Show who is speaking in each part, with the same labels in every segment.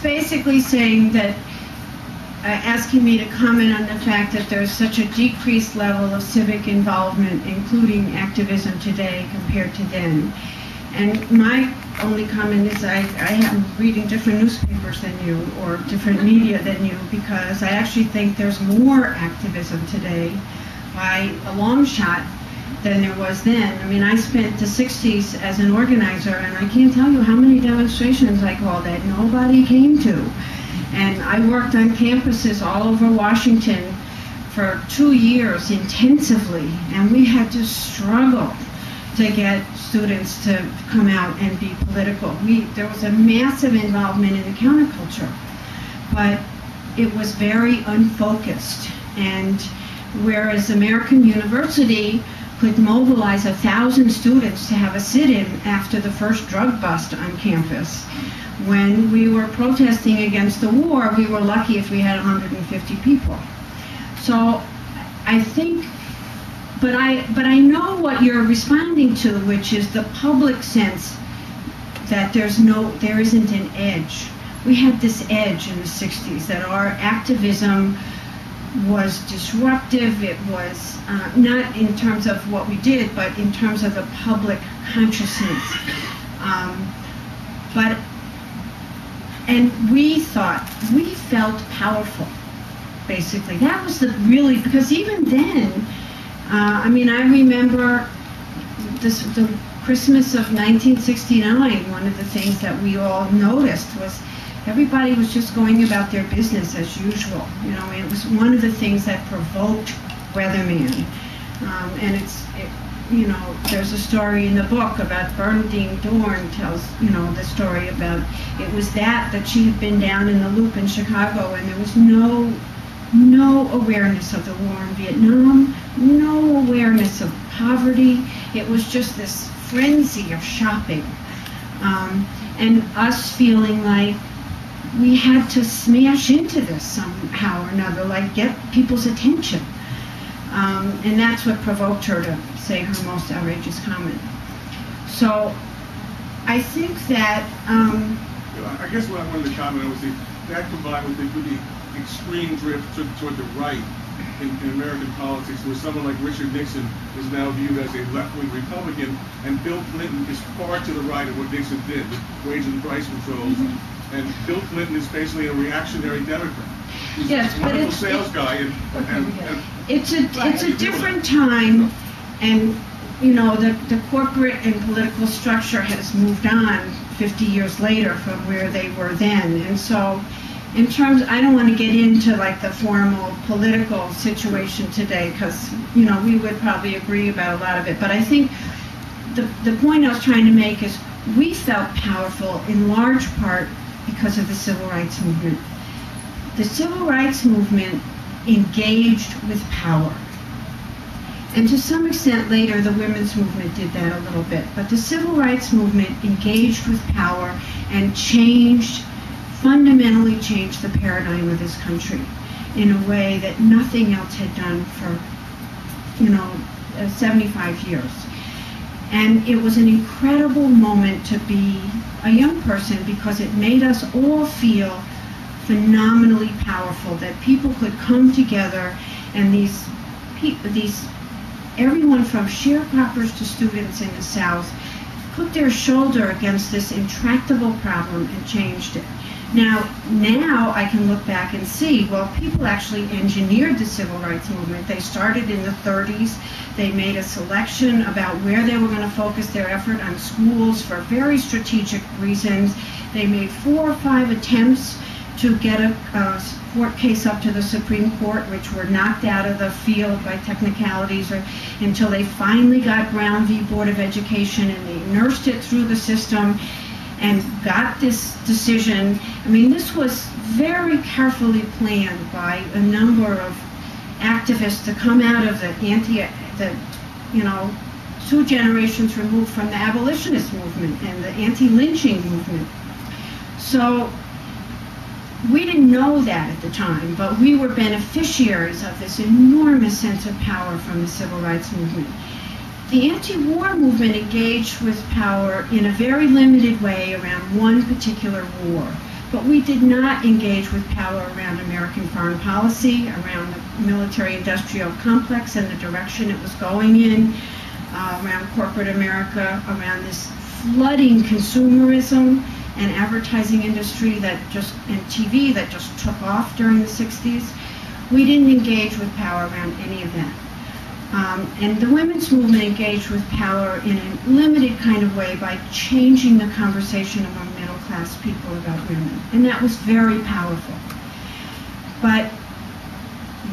Speaker 1: basically saying that, asking me to comment on the fact that there's such a decreased level of civic involvement, including activism today compared to then. And my only comment is I am reading different newspapers than you, or different media than you, because I actually think there's more activism today by a long shot than there was then. I mean, I spent the 60s as an organizer, and I can't tell you how many demonstrations I called that nobody came to. And I worked on campuses all over Washington for 2 years intensively, and we had to struggle to get students to come out and be political. There was a massive involvement in the counterculture, but it was very unfocused. And whereas American University could mobilize 1,000 students to have a sit-in after the first drug bust on campus, when we were protesting against the war, we were lucky if we had 150 people. So I think, but I know what you're responding to, which is the public sense that there isn't an edge. We had this edge in the 60s, that our activism was disruptive. It was not in terms of what we did, but in terms of the public consciousness. And we felt powerful, basically. That was because even then, I mean, I remember the Christmas of 1969, one of the things that we all noticed was everybody was just going about their business as usual. You know, it was one of the things that provoked Weatherman. You know, there's a story in the book about Bernadine Dorn tells, you know, the story about it was that she had been down in the Loop in Chicago, and there was no awareness of the war in Viet Nam, no awareness of poverty. It was just this frenzy of shopping, and us feeling like we had to smash into this somehow or another, like get people's attention. And that's what provoked her to say her most outrageous comment. So I think that...
Speaker 2: I guess what I wanted to comment on was that combined with the extreme drift toward the right in American politics, where someone like Richard Nixon is now viewed as a left-wing Republican, and Bill Clinton is far to the right of what Nixon did with wage and price controls. Mm-hmm. And Bill Clinton is basically a reactionary Democrat. He's a wonderful sales guy.
Speaker 1: It's a different time, and you know, the corporate and political structure has moved on 50 years later from where they were then. And so in terms, I don't want to get into like the formal political situation today, because you know, we would probably agree about a lot of it. But I think the point I was trying to make is we felt powerful in large part because of the civil rights movement. The civil rights movement engaged with power. And to some extent later, the women's movement did that a little bit. But the civil rights movement engaged with power and fundamentally changed the paradigm of this country in a way that nothing else had done for, 75 years. And it was an incredible moment to be a young person, because it made us all feel phenomenally powerful, that people could come together, and everyone from sharecroppers to students in the South put their shoulder against this intractable problem and changed it. Now I can look back and see, well, people actually engineered the civil rights movement. They started in the 30s. They made a selection about where they were going to focus their effort on schools for very strategic reasons. They made 4 or 5 attempts to get a court case up to the Supreme Court, which were knocked out of the field by technicalities, until they finally got Brown v. Board of Education, and they nursed it through the system and got this decision. I mean, this was very carefully planned by a number of activists to come out of 2 generations removed from the abolitionist movement and the anti-lynching movement. So we didn't know that at the time, but we were beneficiaries of this enormous sense of power from the civil rights movement. The anti-war movement engaged with power in a very limited way around one particular war. but we did not engage with power around American foreign policy, around the military-industrial complex and the direction it was going in, around corporate America, around this flooding consumerism and advertising industry and TV that just took off during the 60s. We didn't engage with power around any of that. And the women's movement engaged with power in a limited kind of way by changing the conversation among middle-class people about women. And that was very powerful. But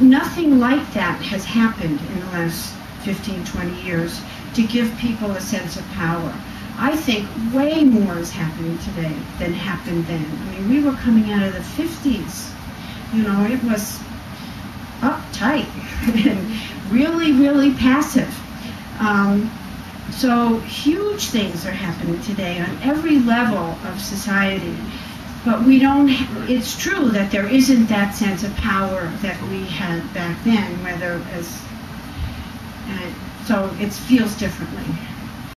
Speaker 1: nothing like that has happened in the last 15, 20 years to give people a sense of power. I think way more is happening today than happened then. I mean, we were coming out of the 50s. You know, it was uptight and really, really passive. So huge things are happening today on every level of society. But we don't, it's true that there isn't that sense of power that we had back then, so it feels differently.